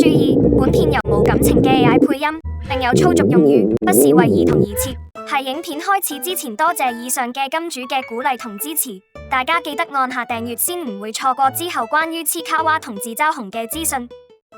注意，本片由無感情嘅 AI 配音，並有粗俗用語，不是為兒童而設。喺影片開始之前，多謝以上嘅金主嘅鼓勵同支持，大家記得按下訂閱先唔會錯過之後關於黐卡哇同自嘲紅嘅資訊。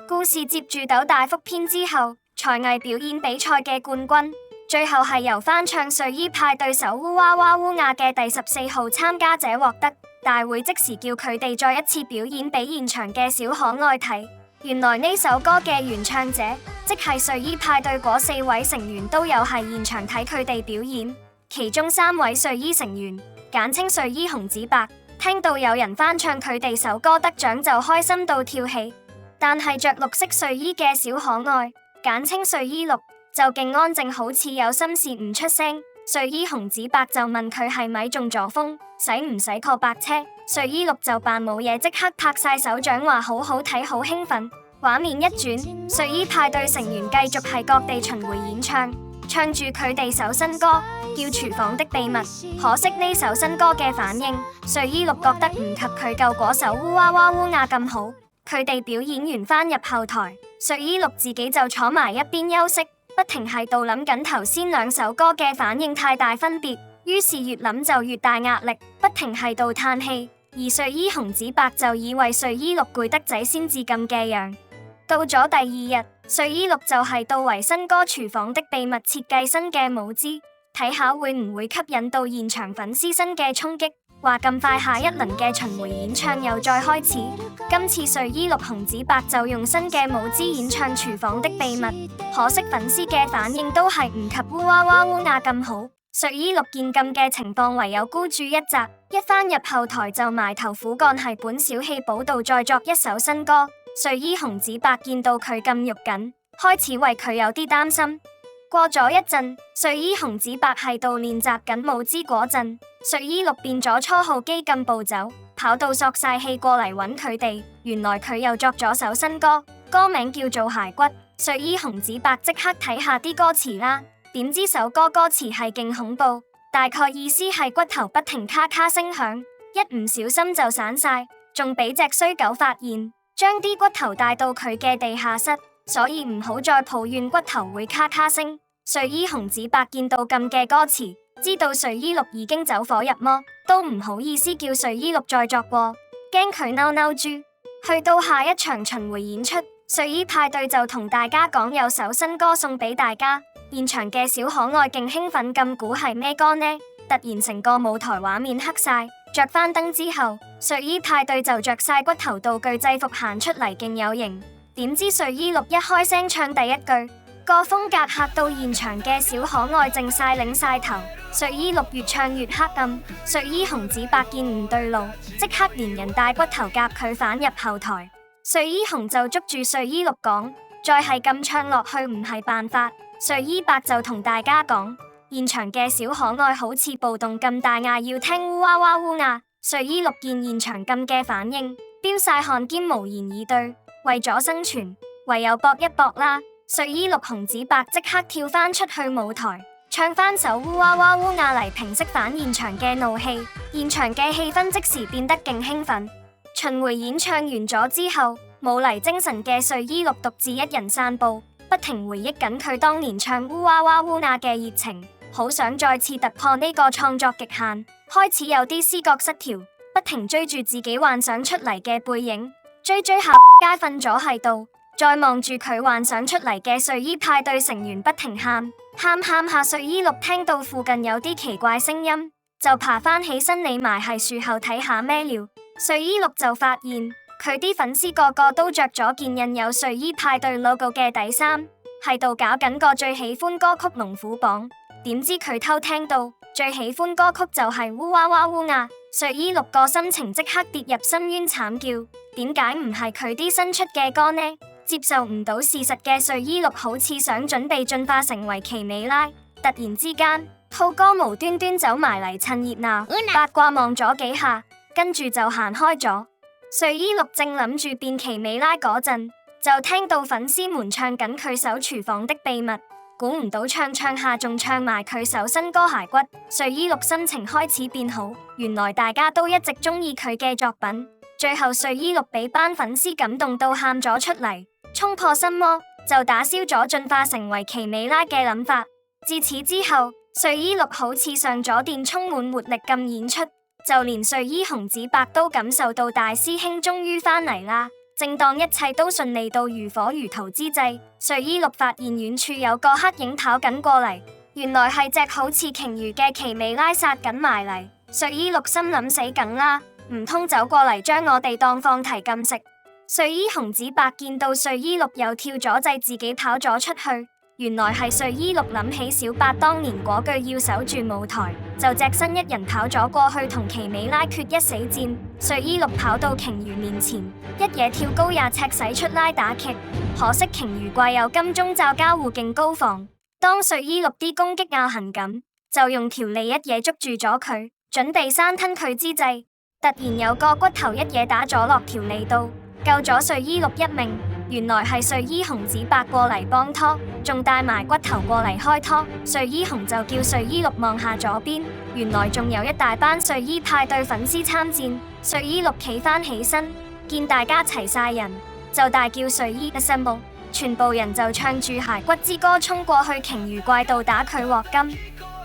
故事接住斗大福篇之後，才藝表演比賽嘅冠軍，最後係由翻唱睡衣派對手烏娃娃烏亞嘅第14號參加者獲得。大會即時叫佢哋再一次表演俾現場嘅小可愛睇。原來呢首歌嘅原唱者，即係睡衣派對嗰4位成員都有喺現場睇佢哋表演。其中3位睡衣成員，簡稱睡衣紅紫白，聽到有人翻唱佢哋首歌得獎就開心到跳起。但係着綠色睡衣嘅小可愛，簡稱睡衣綠，就勁安靜，好似有心事唔出聲。睡衣紅紫白就問佢係咪中咗風，使唔使撲白車？睡衣綠就扮冇嘢，即刻拍晒手掌話好好睇，好興奮。畫面一轉，睡衣派對成員繼續喺各地巡迴演唱，唱住佢哋首新歌叫《廚房的秘密》。可惜呢首新歌嘅反應，睡衣綠覺得唔及佢舊嗰首烏娃娃烏亞咁好。佢哋表演完翻入後台，睡衣綠自己就坐埋一邊休息，不停喺度諗緊頭先2首歌嘅反應太大分別，於是越諗就越大壓力，不停喺度嘆氣。而睡衣紅紫白就以為睡衣綠攰得仔先至咁嘅樣。到咗第2日，睡衣綠就係到為新歌《廚房的秘密》設計新嘅舞姿，睇下會唔會吸引到現場粉絲新嘅衝擊。話咁快下一輪嘅巡迴演唱又再開始，今次睡衣綠紅紫白就用新嘅舞姿演唱《廚房的秘密》，可惜粉絲嘅反應都係唔及烏娃娃烏亞咁好。睡衣綠見咁嘅情況，唯有孤注一擲，一翻入後台就埋頭苦幹，係本小戲寶道再作一首新歌。睡衣紅紫白見到佢咁肉緊，開始為佢有啲擔心。過咗一陣，睡衣紅紫白喺度練習緊舞姿嗰陣，睡衣綠變咗初號機咁暴走，跑到索晒氣過嚟揾佢哋。原來佢又作咗首新歌，歌名叫做《骸骨》。睡衣紅紫白即刻睇下啲歌詞啦，點知首歌歌詞係勁恐怖，大概意思係骨頭不停咔咔聲響，一唔小心就散晒，仲俾隻衰狗發現，將啲骨頭帶到佢嘅地下室，所以唔好再抱怨骨頭會咔咔聲。睡衣紅紫白見到咁嘅歌詞，知道睡衣綠已經走火入魔，都唔好意思叫睡衣綠再作過，驚佢嬲嬲豬。去到下一場巡迴演出，睡衣派對就同大家講有首新歌送俾大家，現場嘅小可愛勁興奮咁估係咩歌呢？突然成個舞台畫面黑晒，着翻燈之後，睡衣派對就着晒骨頭道具制服行出嚟，勁有型。點知睡衣綠一開聲唱第一句，個風格嚇到現場嘅小可愛靜晒擰晒頭。睡衣綠越唱越黑暗，睡衣紅紫白見唔對路，即刻連人帶骨頭夾佢返入後台。睡衣紅就捉住睡衣綠講，再係咁唱落去唔係辦法。睡衣白就同大家講，現場嘅小可愛好似暴動咁大嗌要聽烏娃娃烏亞。睡衣綠見現場咁嘅反應，飆晒汗兼無言以對，為咗生存，唯有搏一搏啦。睡衣綠紅紫白即刻跳翻出去舞台，唱翻首烏娃娃烏亞嚟平息返現場嘅怒氣。現場嘅氣氛即時變得勁興奮。巡迴演唱完咗之後，冇嚟精神嘅睡衣綠獨自一人散步，不停回憶緊佢當年唱烏娃娃烏亞嘅熱情，好想再次突破呢個創作極限，開始有啲思覺失調，不停追住自己幻想出嚟嘅背影，追下街瞓咗喺度，再望住佢幻想出嚟嘅睡衣派對成員不停喊下。睡衣綠聽到附近有啲奇怪聲音，就爬翻起身匿埋喺樹後睇下咩料。睡衣綠就發現佢啲粉絲個個都着咗件印有睡衣派對 logo 嘅底衫，喺度搞緊個最喜歡歌曲龍虎榜。點知佢偷聽到最喜歡歌曲就係烏娃娃烏亞，睡衣綠個心情即刻跌入深淵慘叫，點解唔係佢啲新出嘅歌呢？接受唔到事實嘅睡衣綠好似想準備進化成為奇美拉，突然之間兔哥無端端走埋嚟趁熱鬧，八卦望咗幾下，跟住就行開咗。睡衣綠正諗住變奇美拉嗰陣，就聽到粉絲們唱緊佢首廚房的秘密，估唔到唱下仲唱埋佢首新歌骸骨。睡衣綠心情開始變好，原來大家都一直中意佢嘅作品。最後睡衣綠俾班粉絲感動到喊咗出嚟，衝破心魔，就打消咗進化成為奇美拉嘅諗法。自此之後，睡衣綠好似上咗電，充滿活力咁演出，就連睡衣紅子白都感受到大師兄終於返嚟啦。正當一切都順利到如火如荼之際，睡衣綠發現遠處有個黑影跑緊過嚟，原來係隻好似鯨魚嘅奇美拉殺緊埋嚟。睡衣綠心諗死梗啦，唔通走過嚟將我哋當放題咁食？睡衣紅子白見到睡衣綠又跳咗掣，自己跑咗出去。原來係睡衣綠諗起小八當年嗰句要守住舞台，就隻身一人跑咗過去同奇美拉決一死戰。睡衣綠跑到鯨魚面前，一嘢跳高20尺使出拉打劇，可惜鯨魚怪有金鐘罩交護勁高防，當睡衣綠啲攻擊咬痕咁，就用條脷一嘢捉住咗佢，準備生吞佢之際，突然有個骨頭一嘢打咗落條脷度，救咗睡衣綠一命。原來係睡衣紅子白過嚟幫拖，仲帶埋骨頭過嚟開拖。睡衣紅就叫睡衣綠望下左邊，原來仲有一大班睡衣派對粉絲參戰。睡衣綠企返起身，見大家齊晒人，就大叫睡衣嘅聲目，全部人就唱住骸骨之歌衝過去鯨魚怪度打佢鑊金。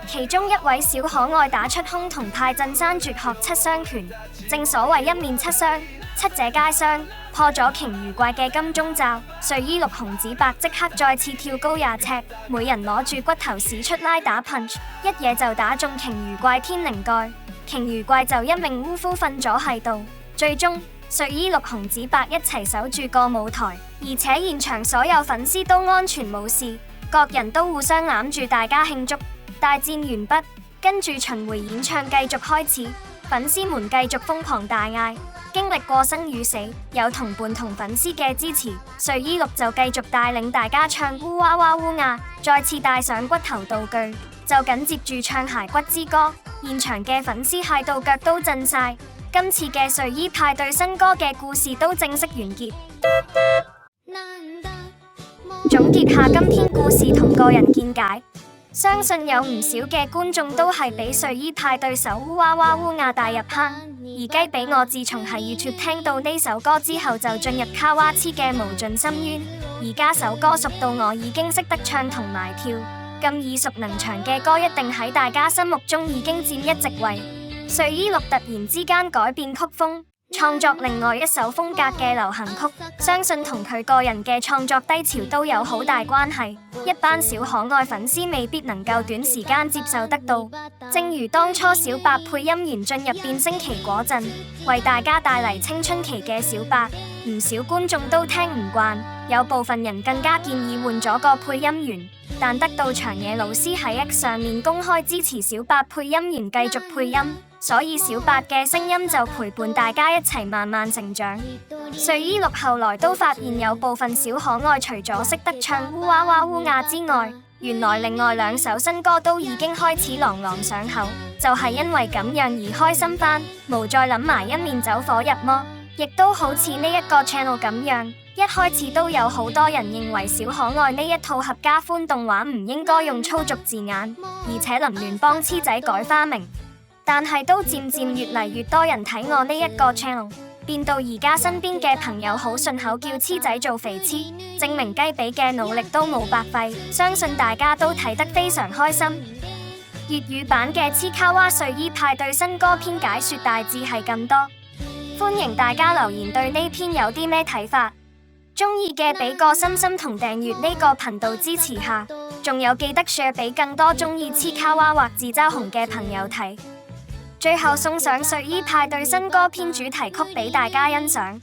其中一位小可愛打出空同泰鎮山絕學七傷拳，正所謂一面七傷，七者皆傷，破咗鯨魚怪嘅金鐘罩。睡衣綠紅子白即刻再次跳高20尺，每人攞住骨頭使出拉打 punch， 一嘢就打中鯨魚怪天靈蓋，鯨魚怪就一命嗚呼瞓咗喺度。最終睡衣綠紅子白一齊守住個舞台，而且現場所有粉絲都安全冇事，各人都互相攬住大家慶祝。大戰完畢，跟住巡迴演唱繼續開始，粉絲們繼續瘋狂大嗌。經歷過生與死，有同伴同粉絲嘅支持，睡衣綠就繼續帶領大家唱烏娃娃烏亞，再次帶上骨頭道具，就緊接住唱骸骨之歌。現場嘅粉絲嗨到腳都震晒。今次嘅睡衣派對新歌嘅故事都正式完結。總結下今天故事同個人見解。相信有唔少嘅觀眾都係俾睡衣派對首烏娃娃烏亞帶入坑，而雞俾我自從喺 YouTube 聽到呢首歌之後就進入卡哇痴嘅無盡深淵，而家首歌熟到我已經識得唱同埋跳，咁耳熟能詳嘅歌一定喺大家心目中已經佔一席位。睡衣綠突然之間改變曲風，創作另外一首風格嘅流行曲，相信同佢個人嘅創作低潮都有好大關係。一班小可愛粉絲未必能夠短時間接受得到，正如當初小白配音員進入變聲期嗰陣，為大家帶嚟青春期嘅小白，唔少觀眾都聽唔慣，有部分人更加建議換咗個配音員，但得到長野老師喺 X 上面公開支持小白配音員繼續配音，所以小白嘅聲音就陪伴大家一齊慢慢成長。睡衣綠後來都發現有部分小可愛除咗識得唱烏娃娃烏亞之外，原來另外2首新歌都已經開始朗朗上口，就係因為咁樣而開心返，無再諗埋一面走火入魔。亦都好似呢一個 channel 咁樣，一開始都有好多人認為小可愛呢一套合家歡動畫唔應該用粗俗字眼，而且林亂幫黐仔改花名，但係都漸漸越嚟越多人睇我呢一個 channel，變到而家身邊嘅朋友好順口叫黐仔做肥黐，證明雞髀嘅努力都冇白費，相信大家都睇得非常開心。粵語版嘅黐卡哇睡衣派對新歌篇解說大致係咁多，歡迎大家留言對呢篇有啲咩睇法，中意嘅俾個心心同訂閱呢個頻道支持下，仲有記得 share 俾更多中意黐卡哇或自嘲紅嘅朋友睇。最後送上睡衣派對新歌篇主題曲俾大家欣賞。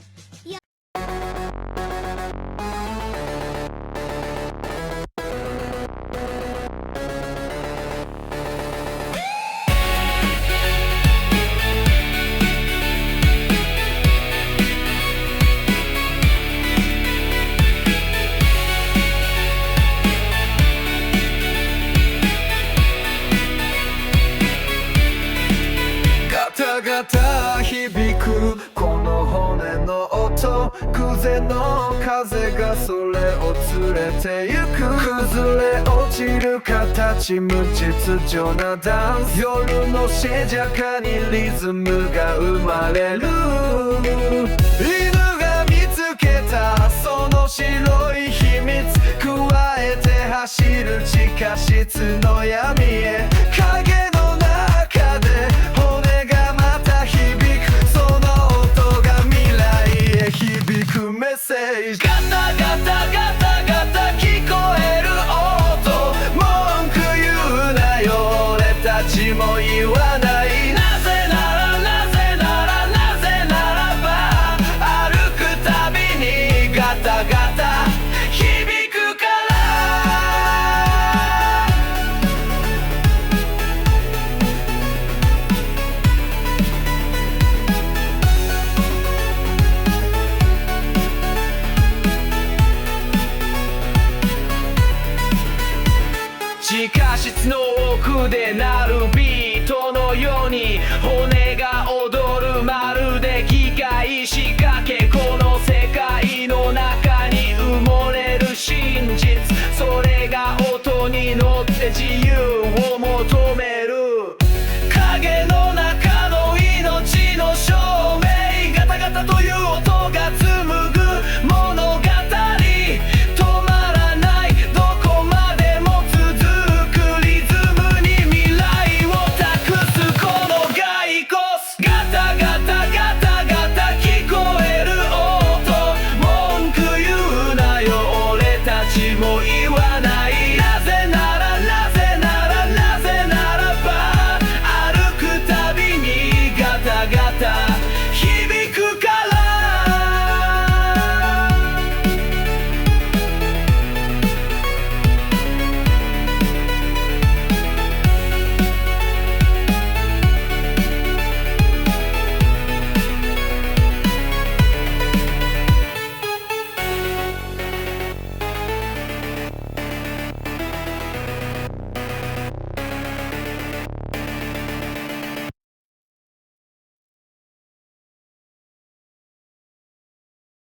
ガタ響くこの骨の音、風の風がそれを連れてゆく、崩れ落ちる形無秩序なダンス、夜の静かにリズムが生まれる、犬が見つけたその白実の闇へ影の中で骨がまた響くその音が未来へ響くメッセージガタガタガタガタ聞こえる音文句言うなよ俺たちも言わないなぜならなぜならなぜならば歩くたびにガタガタ響くから地下室の奥で鳴る